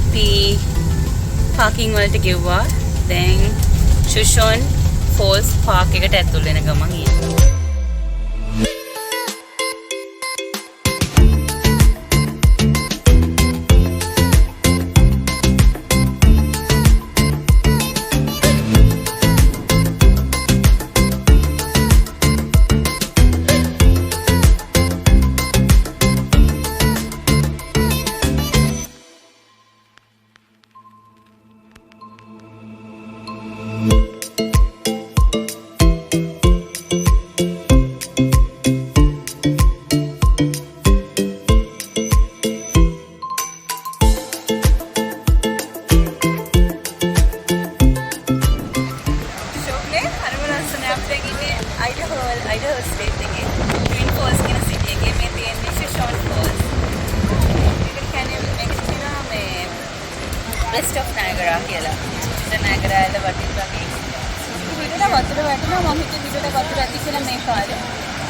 අපි පාකින් වලට ගෙව්වා. දැන් Shoshone Falls පාක් එකට ඇතුල් වෙන ගමන් ඉන්නේ. Idaho State එකේ Twin Falls කියන city එකේ මේ තියෙන්නේ Shoshone Falls. මේකට කියන්නේ මේක කියනවා මේ West of Niagara කියලා. ඉතින් Niagara ඇල වටින් වගේ. පිටට වතුර වැටෙනවා මම හිතුවේ පිටට වතුර ඇති කියලා මේ කාලේ.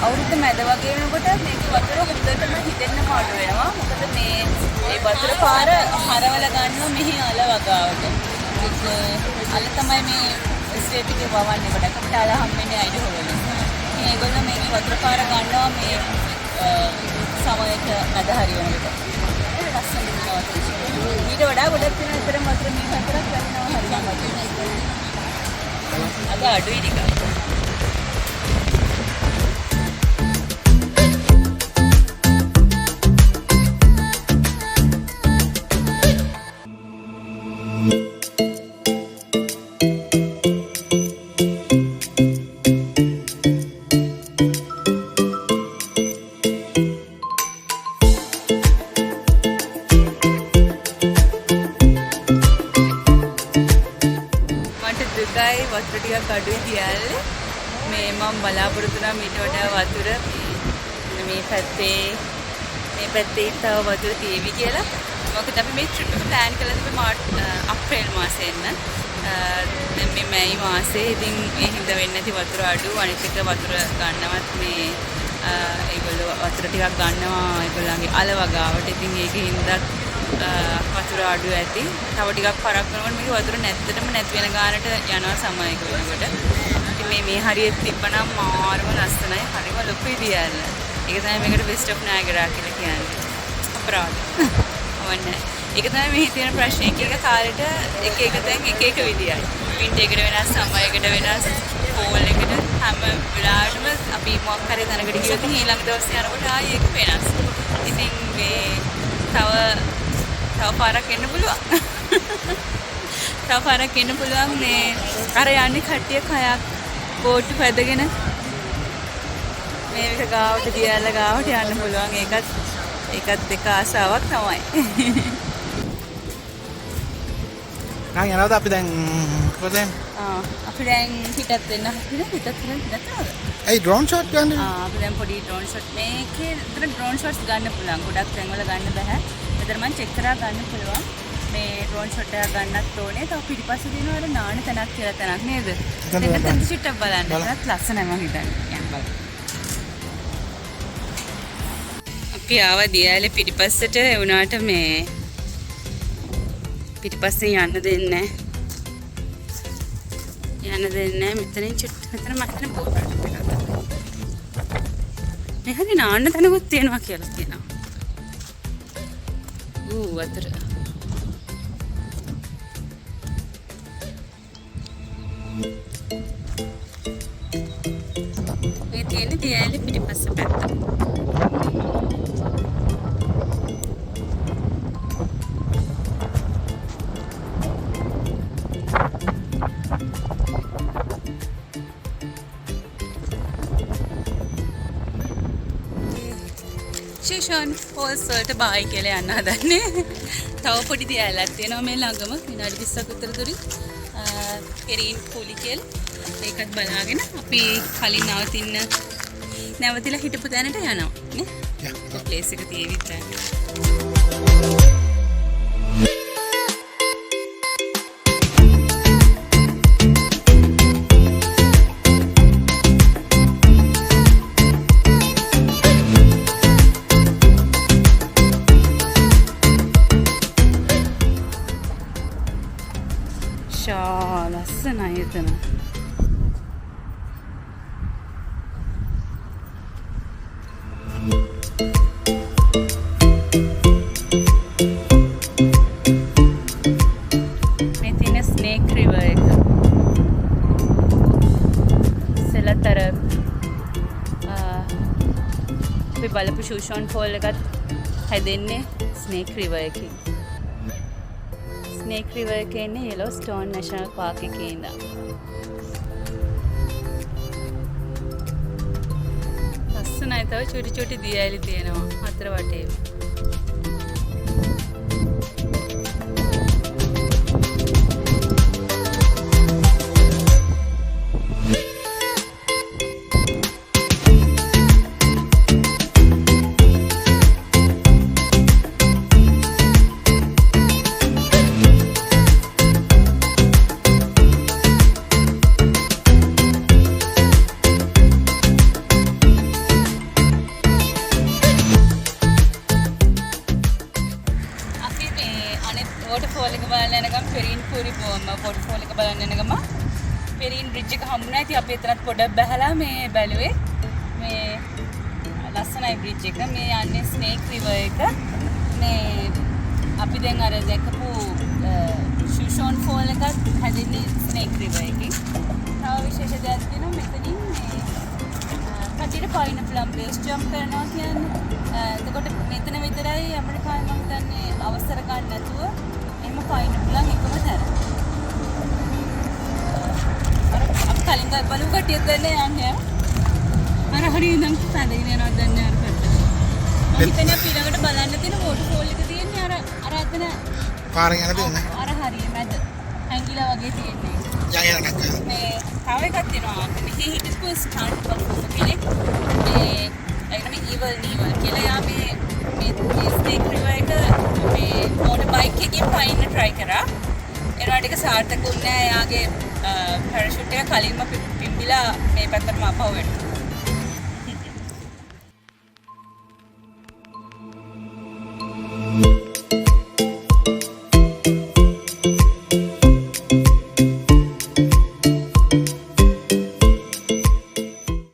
අවුරුද්ද මැද වගේ වෙනකොට මේක වතුර හොඳටම හිතෙන්න පාඩු වෙනවා. මොකද මේ වතුර පාර හරවලා ගන්නවා මෙහි අල වගාවට. අල තමයි මේ ස්ටේට් එකේ වවන්නේ කොට. අපිට අල හම්බෙන්නේ Idaho වල. ඒගොල්ලෝ මේ වතුර පාර ගන්නවා මේ සමයක මැද හරියනකොට. ඒක ලස්සන දෙයක්. ඊට වඩා ගොඩක් වෙන විතර වතුර මේ හතරක් ගන්නවා හරියනවා. අද අඩුයි ටිකක්. වතුර ටිකක් අඩුයි තියල්ලේ මේ මම බලාපොරොත්තු වෙනවා මීට වඩා වතුර මේ පැත්තේ තව වතුර තියෙවි කියලා. මොකද අපි මේ ට්‍රිප් එක ප්ලෑන් කළා තිබ්බේ අප්‍රේල් මාසේ එන්න. දැන් මේ මැයි මාසේ ඉතින් ඒ හින්දා වෙන්නේ නැති වතුර අඩු. අනිත් එක වතුර ගන්නවත් මේ ඒගොල්ලෝ වතුර ටිකක් ගන්නවා ඒගොල්ලන්ගේ අල වගාවට. ඉතින් ඒකේ හින්දා වතුර අඩු ඇති. තව ටිකක් පරක් කරනකොට මේක වතුර නැත්තටම නැති වෙන ගානට යනවා සමයක වෙනකොට. ඉතින් මේ හරියට තිබ්බනම් මාරම ලස්සනයි. හරිම ලොකුයි දියල්ල. ඒක තමයි මේකට West of Niagara කියලා කියන්නේ. අපරාධ. ඕනේ. ඒක තමයි මේ තියෙන ප්‍රශ්නේ. එක කාලෙට එක තැන් එක විදියයි. වින්ටර් එකට වෙනස්, සමයකට වෙනස්, ෆෝල් එකට හැම වෙලාවෙම අපි මොකක් හරි තැනකට ගියොත් ඊළඟ දවසේ යනකොට ආයෙ ඒක වෙනස්. ඉතින් මේ තව පාරක් එන්න පුළුවන්. තව පාරක් එන්න පුළුවන් මේ අර යන්නේ කට්ටිය කයක් බෝට් පැදගෙන මේක ගාවට දියල්ල ගාවට යන්න පුළුවන්. ඒකත් එක ආසාවක් තමයි. කාන් යනවාද අපි දැන් කොහෙද? අපි දැන් පිටත් වෙන්න නැත්නම් ඒ ඩ්‍රෝන් ෂොට් ගන්න. අපි දැන් පොඩි ඩ්‍රෝන් ෂොට් මේකේ විතර ඩ්‍රෝන් ෂොට්ස් ගන්න පුළුවන්. ගොඩක් තැන්වල ගන්න බෑ. මෙතන මම චෙක් කරලා ගන්න පුළුවන්. මේ ඩ්‍රෝන් ෂොට් එකක් ගන්නත් ඕනේ. තව පිටිපස්සේ දිනන අර නාන තැනක් කියලා තැනක් නේද? ඒක තැන් ෂොට් එක බලන්න. ඒකත් ලස්සනයි මම හිතන්නේ. යන්න බලන්න. අපි ආව දියාලේ පිටිපස්සට ඒ වුණාට මේ පිටිපස්සේ යන්න දෙන්නේ නැහැ. මෙතනින් මෙතන මම බෝට් එකක් ගත්තා. මේ හරි නාන්න තැනකුත් තියෙනවා කියලා කියනවා. වතුර. මේ තියෙන්නේ දියාලේ පිටිපස්ස පැත්ත. Shoshone Falls වලට බායි කියලා යන්න හදන්නේ. තව පොඩි දියැලක් තියෙනවා මේ ළඟම විනාඩි 20ක් විතර දුරින්. Perrine Bridge කියලා. ඒකත් බලාගෙන අපි කලින් නැවතිලා හිටපු තැනට යනවා නේ. යා. ප්ලේස් එක තියෙවිත් දැන්. ලස්සනයි එතන. මේ තියෙන ස්නේක් රිවර් එක. සෙලතර අපි බලපු ෂූෂෝන් ෆෝල් එකත් හැදෙන්නේ ස්නේක් රිවර් එකකින්. ස්නේක් රිවර් එකේ ඉන්නේ යෙලෝස්ටෝන් නැෂනල් පාක් එකේ ඉඳන්. ලස්සනයි. තව චුටි චුටි දියඇලි තියෙනවා අතර වටේ. වොටර්ෆෝල් එක බලන්න යනකම් පෙරින් වොටර්ෆෝල් එක බලන්න යනකම පෙරින් බ්‍රිජ් එක හම්බුණා. ඉතින් අපි එතනත් පොඩක් බහලා මේ බැලුවේ. මේ ලස්සනයි බ්‍රිජ් එක. මේ යන්නේ ස්නේක් රිවර් එක. මේ අපි දැන් අර දැකපු ෂූෂෝන් ෆෝල් එකත් හැදෙන්නේ ස්නේක් රිවර් එකකින්. තව විශේෂ දෙයක් තියෙනවා මෙතනින් මේ කටියට පයින් ප්ලම් බේස් ජම්ප් කරනවා කියන්නේ. එතකොට මෙතන විතරයි ඇමරිකාවේ මම හිතන්නේ අවසර ගන්න නැතුව එහෙම පයින් ප්ලම් එකම තැන. අර අපි කලින් බලු කටියක් දැන්නේ යන්නේ. අර හරිය ඉඳන් පැදගෙන යනවා දැන්නේ අර පැත්තට. මම හිතන්නේ අපි ඊළඟට බලන්න තියෙන වොටර්ෆෝල් එක තියෙන්නේ අර එතන පාරෙන් යන දෙන්නේ. අර හරිය මැද හැංගිලා වගේ තියෙන්නේ. යන්න මේ තව එකක් තියෙනවා. මෙහි හිටපු ස්ටන්ට් පර්ෆෝමර් කෙනෙක්. මේ ඒකට මේ Evel Knievel කියලා යා මේ ස්නේක් රිවර් එක මේ මොටර් බයික් එකකින් පයින්න try කරා. ඒනට එක සාර්ථක වුණේ නැහැ. යාගේ පැරෂූට් එක කලින්ම පිම්බිලා මේ පැත්තටම ආපහු වැටුණා.